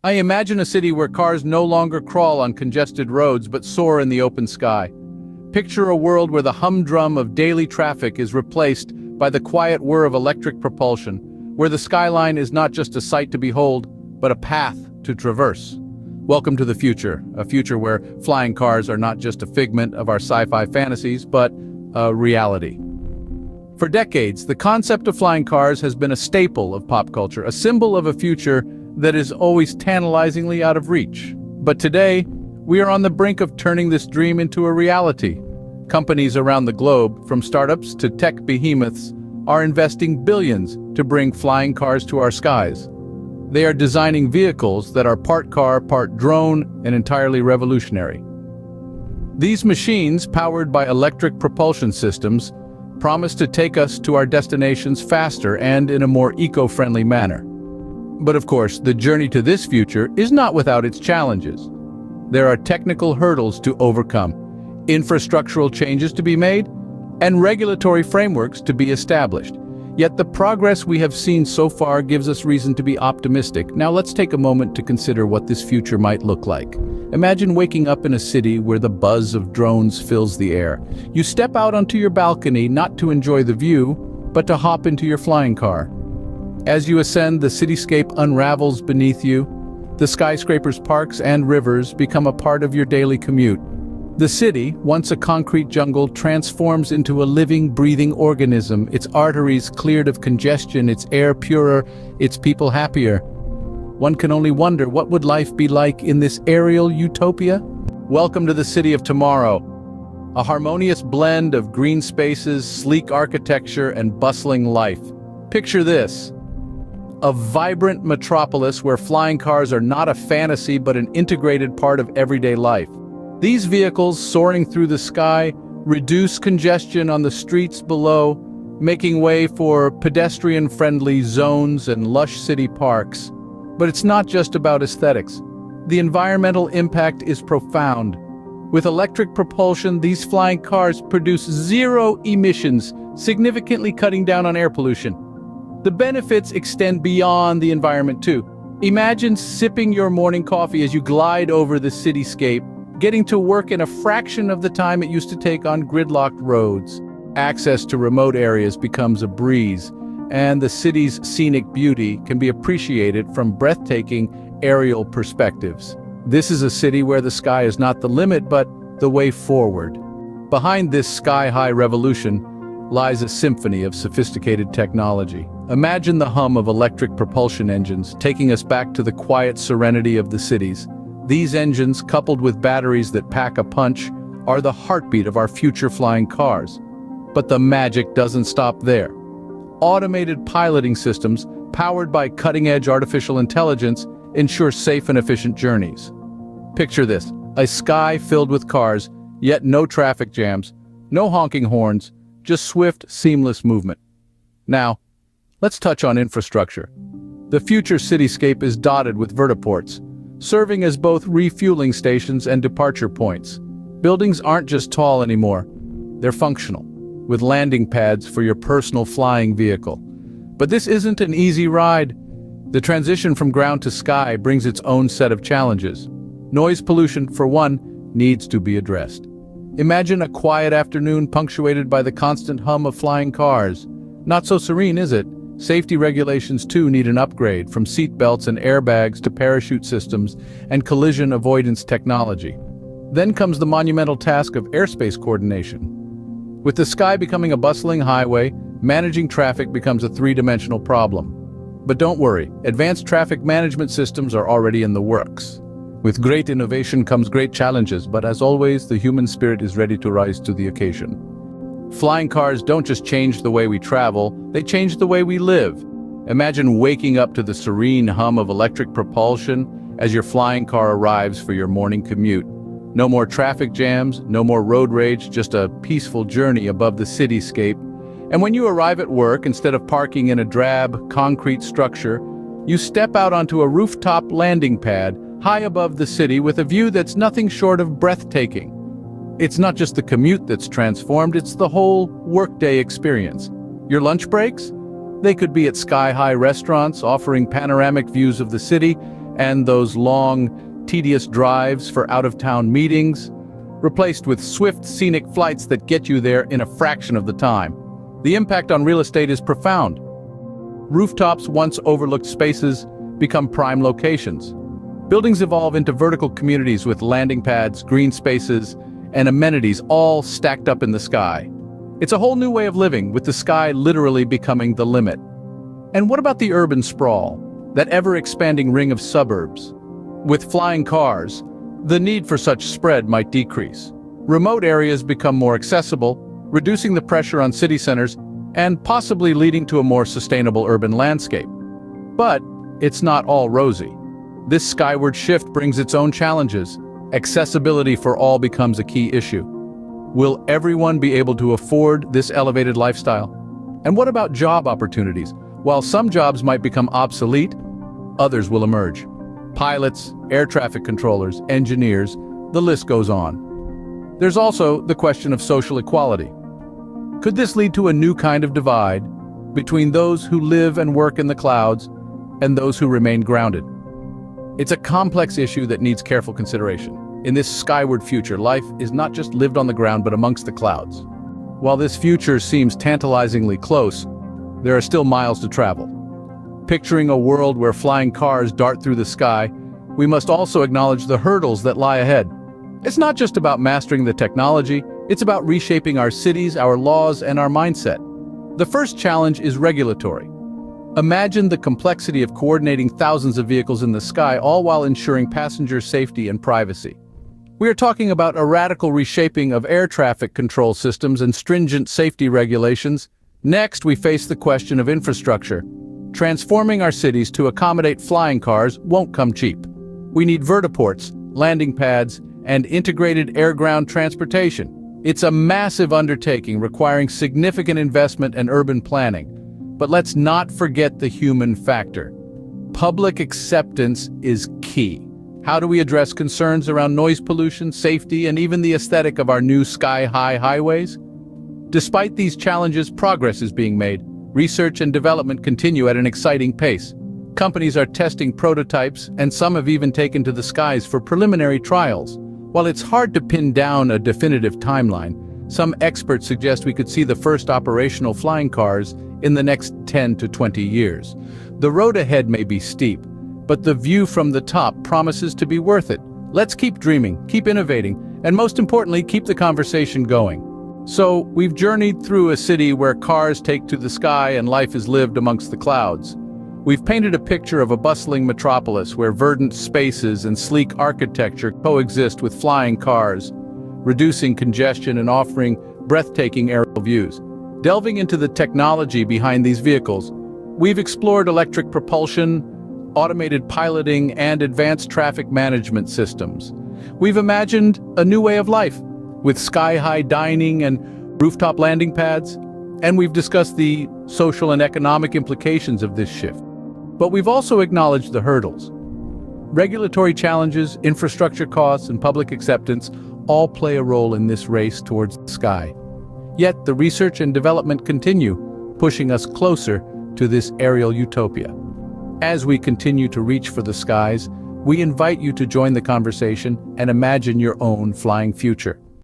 I imagine a city where cars no longer crawl on congested roads but soar in the open sky. Picture a world where the humdrum of daily traffic is replaced by the quiet whir of electric propulsion, where the skyline is not just a sight to behold, but a path to traverse. Welcome to the future, a future where flying cars are not just a figment of our sci-fi fantasies, but a reality. For decades, the concept of flying cars has been a staple of pop culture, a symbol of a future that is always tantalizingly out of reach. But today, we are on the brink of turning this dream into a reality. Companies around the globe, from startups to tech behemoths, are investing billions to bring flying cars to our skies. They are designing vehicles that are part car, part drone, and entirely revolutionary. These machines, powered by electric propulsion systems, promise to take us to our destinations faster and in a more eco-friendly manner. But of course, the journey to this future is not without its challenges. There are technical hurdles to overcome, infrastructural changes to be made, and regulatory frameworks to be established. Yet the progress we have seen so far gives us reason to be optimistic. Now let's take a moment to consider what this future might look like. Imagine waking up in a city where the buzz of drones fills the air. You step out onto your balcony not to enjoy the view, but to hop into your flying car. As you ascend, the cityscape unravels beneath you. The skyscrapers, parks, and rivers become a part of your daily commute. The city, once a concrete jungle, transforms into a living, breathing organism, its arteries cleared of congestion, its air purer, its people happier. One can only wonder, what would life be like in this aerial utopia? Welcome to the city of tomorrow. A harmonious blend of green spaces, sleek architecture, and bustling life. Picture this: a vibrant metropolis where flying cars are not a fantasy but an integrated part of everyday life. These vehicles, soaring through the sky, reduce congestion on the streets below, making way for pedestrian-friendly zones and lush city parks. But it's not just about aesthetics. The environmental impact is profound. With electric propulsion, these flying cars produce zero emissions, significantly cutting down on air pollution. The benefits extend beyond the environment too. Imagine sipping your morning coffee as you glide over the cityscape, getting to work in a fraction of the time it used to take on gridlocked roads. Access to remote areas becomes a breeze, and the city's scenic beauty can be appreciated from breathtaking aerial perspectives. This is a city where the sky is not the limit, but the way forward. Behind this sky-high revolution lies a symphony of sophisticated technology. Imagine the hum of electric propulsion engines taking us back to the quiet serenity of the cities. These engines, coupled with batteries that pack a punch, are the heartbeat of our future flying cars. But the magic doesn't stop there. Automated piloting systems, powered by cutting-edge artificial intelligence, ensure safe and efficient journeys. Picture this: a sky filled with cars, yet no traffic jams, no honking horns, just swift, seamless movement. Now, let's touch on infrastructure. The future cityscape is dotted with vertiports, serving as both refueling stations and departure points. Buildings aren't just tall anymore, they're functional, with landing pads for your personal flying vehicle. But this isn't an easy ride. The transition from ground to sky brings its own set of challenges. Noise pollution, for one, needs to be addressed. Imagine a quiet afternoon punctuated by the constant hum of flying cars. Not so serene, is it? Safety regulations too need an upgrade, from seat belts and airbags to parachute systems and collision avoidance technology. Then comes the monumental task of airspace coordination. With the sky becoming a bustling highway, managing traffic becomes a three-dimensional problem. But don't worry, advanced traffic management systems are already in the works. With great innovation comes great challenges, but as always, the human spirit is ready to rise to the occasion. Flying cars don't just change the way we travel, they change the way we live. Imagine waking up to the serene hum of electric propulsion as your flying car arrives for your morning commute. No more traffic jams, no more road rage, just a peaceful journey above the cityscape. And when you arrive at work, instead of parking in a drab, concrete structure, you step out onto a rooftop landing pad high above the city with a view that's nothing short of breathtaking. It's not just the commute that's transformed, it's the whole workday experience. Your lunch breaks? They could be at sky-high restaurants offering panoramic views of the city, and those long, tedious drives for out-of-town meetings, replaced with swift, scenic flights that get you there in a fraction of the time. The impact on real estate is profound. Rooftops, once overlooked spaces, become prime locations. Buildings evolve into vertical communities with landing pads, green spaces, and amenities all stacked up in the sky. It's a whole new way of living, with the sky literally becoming the limit. And what about the urban sprawl, that ever-expanding ring of suburbs? With flying cars, the need for such spread might decrease. Remote areas become more accessible, reducing the pressure on city centers and possibly leading to a more sustainable urban landscape. But it's not all rosy. This skyward shift brings its own challenges. Accessibility for all becomes a key issue. Will everyone be able to afford this elevated lifestyle? And what about job opportunities? While some jobs might become obsolete, others will emerge. Pilots, air traffic controllers, engineers, the list goes on. There's also the question of social equality. Could this lead to a new kind of divide between those who live and work in the clouds and those who remain grounded? It's a complex issue that needs careful consideration. In this skyward future, life is not just lived on the ground but amongst the clouds. While this future seems tantalizingly close, there are still miles to travel. Picturing a world where flying cars dart through the sky, we must also acknowledge the hurdles that lie ahead. It's not just about mastering the technology, it's about reshaping our cities, our laws, and our mindset. The first challenge is regulatory. Imagine the complexity of coordinating thousands of vehicles in the sky, all while ensuring passenger safety and privacy. We are talking about a radical reshaping of air traffic control systems and stringent safety regulations. Next, we face the question of infrastructure. Transforming our cities to accommodate flying cars won't come cheap. We need vertiports, landing pads, and integrated air-ground transportation. It's a massive undertaking requiring significant investment and urban planning. But let's not forget the human factor. Public acceptance is key. How do we address concerns around noise pollution, safety, and even the aesthetic of our new sky-high highways? Despite these challenges, progress is being made. Research and development continue at an exciting pace. Companies are testing prototypes, and some have even taken to the skies for preliminary trials. While it's hard to pin down a definitive timeline, some experts suggest we could see the first operational flying cars in the next 10 to 20 years. The road ahead may be steep, but the view from the top promises to be worth it. Let's keep dreaming, keep innovating, and most importantly, keep the conversation going. So, we've journeyed through a city where cars take to the sky and life is lived amongst the clouds. We've painted a picture of a bustling metropolis where verdant spaces and sleek architecture coexist with flying cars, reducing congestion and offering breathtaking aerial views. Delving into the technology behind these vehicles, we've explored electric propulsion, automated piloting, and advanced traffic management systems. We've imagined a new way of life, with sky-high dining and rooftop landing pads, and we've discussed the social and economic implications of this shift. But we've also acknowledged the hurdles. Regulatory challenges, infrastructure costs, and public acceptance all play a role in this race towards the sky. Yet the research and development continue, pushing us closer to this aerial utopia. As we continue to reach for the skies, we invite you to join the conversation and imagine your own flying future.